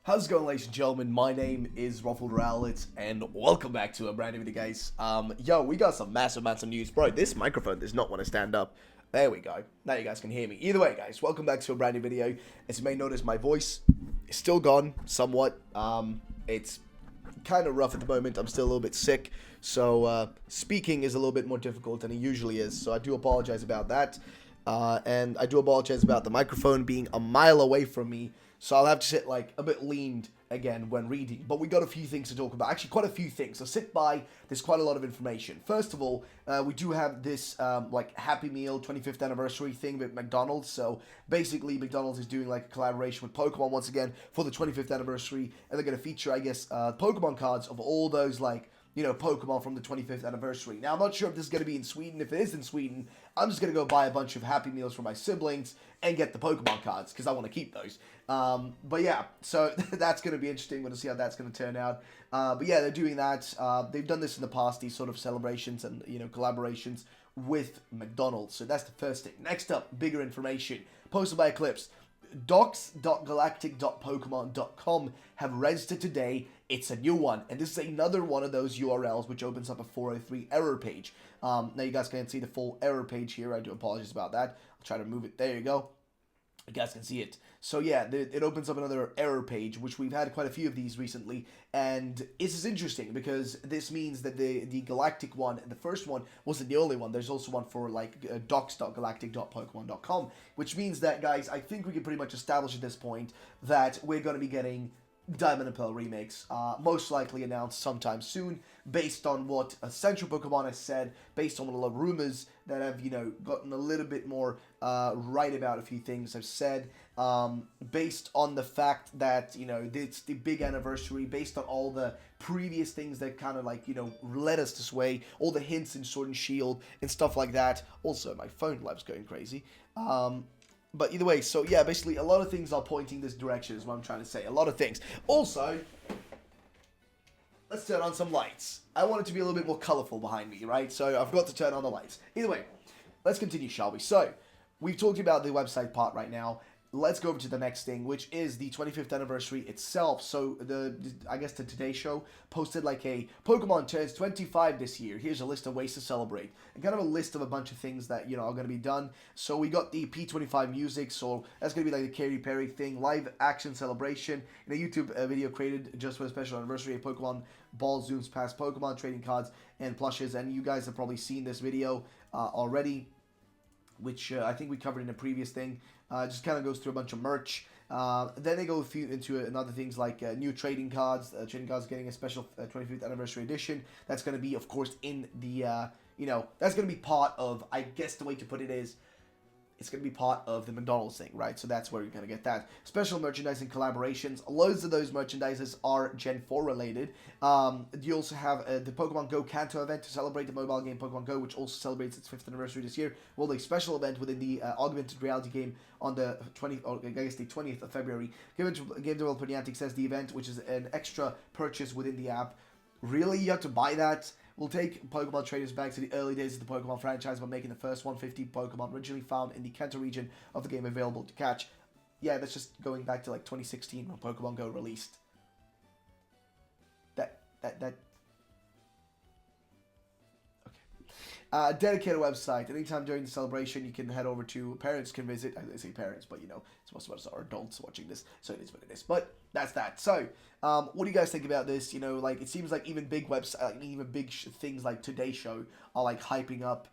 How's it going, ladies and gentlemen? My name is Ruffled Rowlet, and welcome back to a brand new video, guys. We got some massive amounts of news. Bro, this microphone does not want to stand up. There we go. Now you guys can hear me. Either way, guys, welcome back to a brand new video. As you may notice, my voice is still gone, somewhat. It's kind of rough at the moment. I'm still a little bit sick, so speaking is a little bit more difficult than it usually is, so I do apologize about that. And I do apologize about the microphone being a mile away from me, so I'll have to sit like a bit leaned again when reading. But we got a few things to talk about. Actually, quite a few things. So sit by. There's quite a lot of information. First of all, we do have this like Happy Meal 25th anniversary thing with McDonald's. So basically, McDonald's is doing like a collaboration with Pokemon once again for the 25th anniversary, and they're gonna feature, I guess, Pokemon cards of all those like, you know, Pokemon from the 25th anniversary. Now, I'm not sure if this is going to be in Sweden. If it is in Sweden, I'm just going to go buy a bunch of Happy Meals for my siblings and get the Pokemon cards, because I want to keep those. But yeah, so that's going to be interesting. We're going to see how that's going to turn out. But yeah, they're doing that. They've done this in the past, these sort of celebrations and, you know, collaborations with McDonald's. So that's the first thing. Next up, bigger information. Posted by Eclipse. docs.galactic.pokemon.com have registered today. It's a new one, and this is another one of those URLs which opens up a 403 error page. Now you guys can't see the full error page here. I do apologize about that. I'll try to move it. There you go. You guys can see it. So yeah, it opens up another error page, which we've had quite a few of these recently, and this is interesting because this means that the Galactic one, the first one, wasn't the only one. There's also one for like docs.galactic.pokemon.com, which means that, guys, I think we can pretty much establish at this point that we're going to be getting Diamond and Pearl remakes, most likely announced sometime soon, based on what Central Pokemon has said, based on a lot of rumors that have, you know, gotten a little bit more right about a few things I've said, based on the fact that, you know, it's the big anniversary, based on all the previous things that kind of like, you know, led us this way, all the hints in Sword and Shield and stuff like that. Also, my phone lab's going crazy. But either way, so yeah, basically a lot of things are pointing this direction is what I'm trying to say. A lot of things. Also, let's turn on some lights. I want it to be a little bit more colorful behind me, right? So I've got to turn on the lights. Either way, let's continue, shall we? So, we've talked about the website part right now. Let's go over to the next thing, which is the 25th anniversary itself. So, I guess the Today Show posted like a Pokemon turns 25 this year. Here's a list of ways to celebrate. And kind of a list of a bunch of things that, you know, are going to be done. So, we got the P25 music. So, that's going to be like the Katy Perry thing. Live action celebration. In a YouTube video created just for the special anniversary of Pokemon Ball zooms past Pokemon, trading cards, and plushes. And you guys have probably seen this video already, which I think we covered in a previous thing. Just kind of goes through a bunch of merch. Then they go into another things like new trading cards. Trading cards getting a special 25th anniversary edition. That's going to be, of course, in the, you know, that's going to be part of, I guess the way to put it is, it's going to be part of the McDonald's thing, right? So that's where you're going to get that. Special merchandising collaborations. Loads of those merchandises are Gen 4 related. You also have the Pokemon Go Kanto event to celebrate the mobile game Pokemon Go, which also celebrates its 5th anniversary this year. Well, the special event within the augmented reality game on the 20th of February. Game developer Niantic says the event, which is an extra purchase within the app. Really? You have to buy that? We'll take Pokemon traders back to the early days of the Pokemon franchise by making the first 150 Pokemon originally found in the Kanto region of the game available to catch. Yeah, that's just going back to like 2016 when Pokemon Go released. Dedicated website. Anytime during the celebration, you can head over to, parents can visit, I say parents, but you know, most of us are adults watching this, so it is what it is. But that's that. So, what do you guys think about this? You know, like, it seems like even big even big things like Today Show are like hyping up,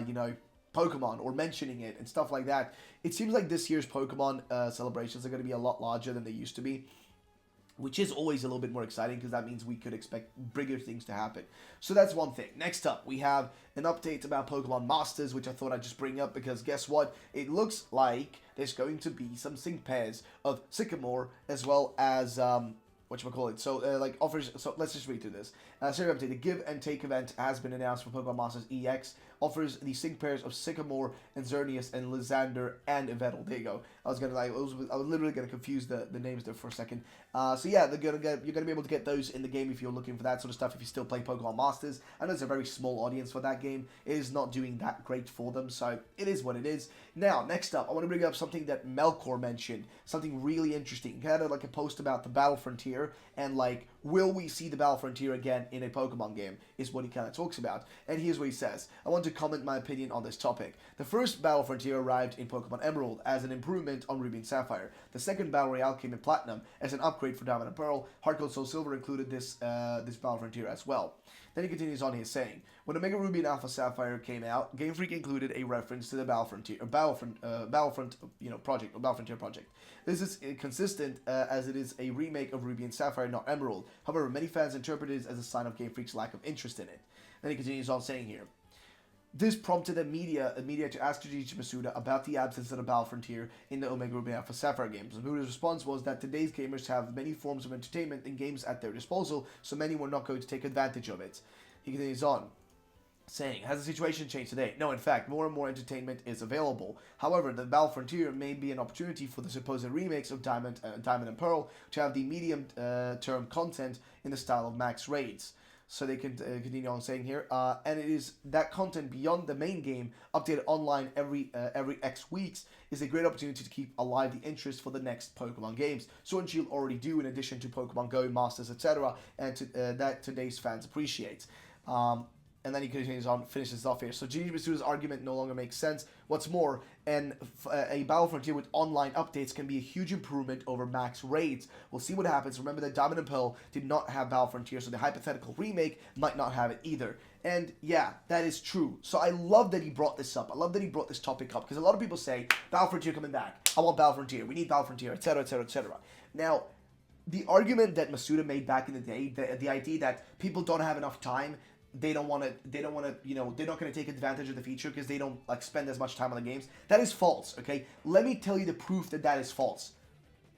you know, Pokemon or mentioning it and stuff like that. It seems like this year's Pokemon celebrations are going to be a lot larger than they used to be, which is always a little bit more exciting because that means we could expect bigger things to happen. So that's one thing. Next up, we have an update about Pokemon Masters, which I thought I'd just bring up because guess what? It looks like there's going to be some sync pairs of Sycamore as well as whatchamacallit, so like offers, so let's just read through this. Series update, the Give and Take event has been announced for Pokemon Masters EX, offers the sync pairs of Sycamore and Xerneas and Lysander and Yveltal. There you go. I was literally gonna confuse the names there for a second. So yeah, you're gonna be able to get those in the game if you're looking for that sort of stuff. If you still play Pokemon Masters, I know it's a very small audience for that game. It is not doing that great for them, so it is what it is. Now, next up, I want to bring up something that Melkor mentioned, something really interesting. He had like a post about the Battlefrontier and like, will we see the Battlefrontier again in a Pokemon game? Is what he kind of talks about. And here's what he says. I want to comment my opinion on this topic. The first Battlefrontier arrived in Pokemon Emerald as an improvement on Ruby and Sapphire. The second Battle Royale came in Platinum as an upgrade for Diamond and Pearl. Heart Gold Soul Silver included this Battlefrontier as well. Then he continues on here saying, when Omega Ruby and Alpha Sapphire came out, Game Freak included a reference to the Battlefrontier project. This is consistent as it is a remake of Ruby and Sapphire, not Emerald. However, many fans interpret it as a sign of Game Freak's lack of interest in it. Then he continues on saying here, this prompted the media to ask Shuichi Masuda about the absence of the Battlefrontier in the Omega Ruby and Alpha Sapphire games. Masuda's response was that today's gamers have many forms of entertainment and games at their disposal, so many were not going to take advantage of it. He continues on, saying, has the situation changed today? No, in fact, more and more entertainment is available. However, the Battlefrontier may be an opportunity for the supposed remakes of Diamond and Pearl to have the medium-term content in the style of max raids. So they can continue on saying here, and it is that content beyond the main game, updated online every X weeks, is a great opportunity to keep alive the interest for the next Pokemon games. Sword and Shield already do, in addition to Pokemon Go, Masters, etc., and that today's fans appreciate. And then he continues on, finishes off here. So Shuichi Masuda's argument no longer makes sense. What's more, a Battlefrontier with online updates can be a huge improvement over max raids. We'll see what happens. Remember that Diamond and Pearl did not have Battlefrontier, so the hypothetical remake might not have it either. And yeah, that is true. So I love that he brought this up. I love that he brought this topic up, because a lot of people say, Battlefrontier coming back. I want Battlefrontier. We need Battlefrontier, etc., etc., etc. Now, the argument that Masuda made back in the day, the idea that people don't have enough time, they don't want to, you know, they're not going to take advantage of the feature because they don't like spend as much time on the games. That is false, okay? Let me tell you the proof that that is false.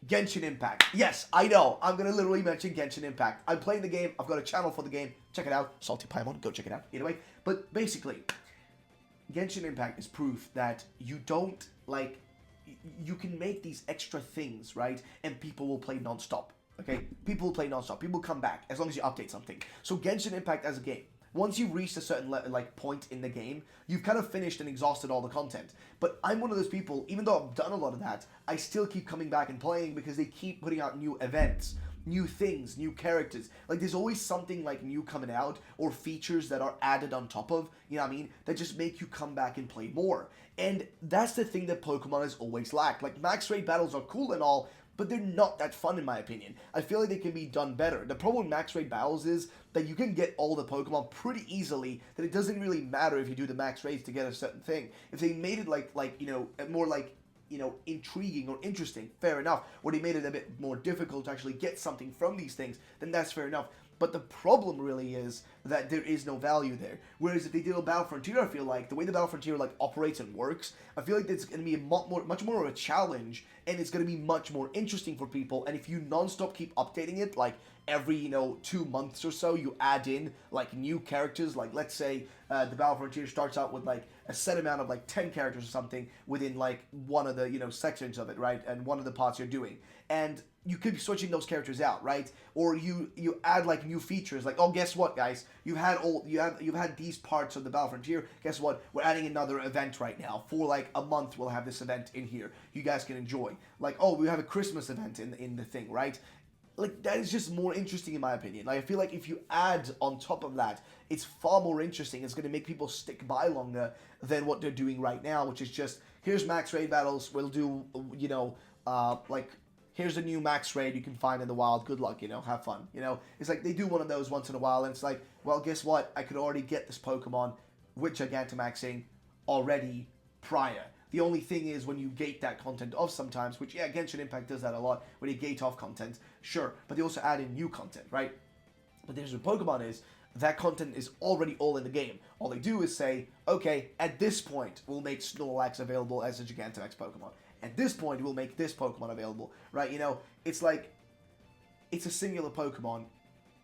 Genshin Impact. Yes, I know. I'm going to literally mention Genshin Impact. I'm playing the game. I've got a channel for the game. Check it out. Salty Paimon. Go check it out. Either way. But basically, Genshin Impact is proof that you don't, like, you can make these extra things, right? And people will play non-stop. Okay? People will play non-stop. People come back as long as you update something. So Genshin Impact as a game, once you've reached a certain point in the game, you've kind of finished and exhausted all the content. But I'm one of those people, even though I've done a lot of that, I still keep coming back and playing because they keep putting out new events, new things, new characters. Like, there's always something like new coming out or features that are added on top of, you know what I mean, that just make you come back and play more. And that's the thing that Pokemon has always lacked. Like, max raid battles are cool and all, but they're not that fun in my opinion. I feel like they can be done better. The problem with max raid battles is that you can get all the Pokemon pretty easily, that it doesn't really matter if you do the max raids to get a certain thing. If they made it like you know, more like, you know, intriguing or interesting, fair enough. Or they made it a bit more difficult to actually get something from these things, then that's fair enough. But the problem really is that there is no value there. Whereas if they did a Battlefrontier, I feel like, the way the Battlefrontier like operates and works, I feel like it's going to be much more of a challenge, and it's going to be much more interesting for people. And if you non-stop keep updating it, like every, you know, 2 months or so, you add in like new characters, like let's say the Battlefrontier starts out with like a set amount of like 10 characters or something within like one of the, you know, sections of it, right? And one of the parts you're doing. And you could be switching those characters out, right? Or you add like new features, like, oh, guess what, guys? You've had these parts of the Battlefrontier. Guess what? We're adding another event right now. For like a month, we'll have this event in here. You guys can enjoy. Like, oh, we have a Christmas event in the thing, right? Like, that is just more interesting in my opinion. Like, I feel like if you add on top of that, it's far more interesting. It's going to make people stick by longer than what they're doing right now, which is just, here's max raid battles. We'll do, you know, like, here's a new max raid you can find in the wild. Good luck, you know, have fun. You know, it's like they do one of those once in a while, and it's like, well, guess what? I could already get this Pokemon with Gigantamaxing already prior. The only thing is when you gate that content off sometimes, which, yeah, Genshin Impact does that a lot, when you gate off content, sure, but they also add in new content, right? But the issue with Pokemon is that content is already all in the game. All they do is say, okay, at this point, we'll make Snorlax available as a Gigantamax Pokemon. At this point, we'll make this Pokemon available, right? You know, it's like, it's a singular Pokemon.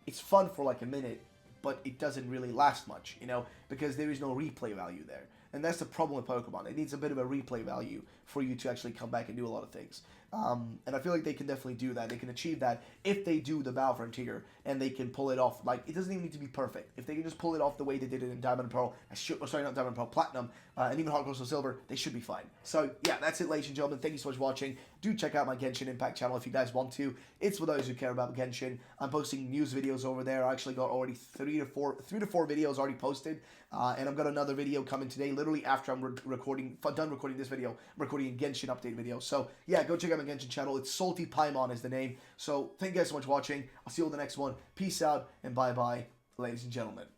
It's fun for like a minute, but it doesn't really last much, you know, because there is no replay value there. And that's the problem with Pokemon. It needs a bit of a replay value for you to actually come back and do a lot of things. And I feel like they can definitely do that. They can achieve that if they do the Battlefroniter and they can pull it off. Like, it doesn't even need to be perfect. If they can just pull it off the way they did it in Diamond and Pearl, sorry, not Diamond and Pearl, Platinum, and even Heart Gold Soul Silver, they should be fine. So, yeah, that's it, ladies and gentlemen. Thank you so much for watching. Do check out my Genshin Impact channel if you guys want to. It's for those who care about Genshin. I'm posting news videos over there. I actually got already three to four videos already posted. And I've got another video coming today, literally after I'm done recording this video. I'm recording a Genshin update video. So, yeah, go check out my Genshin channel. It's Salty Paimon is the name. So, thank you guys so much for watching. I'll see you on the next one. Peace out, and bye-bye, ladies and gentlemen.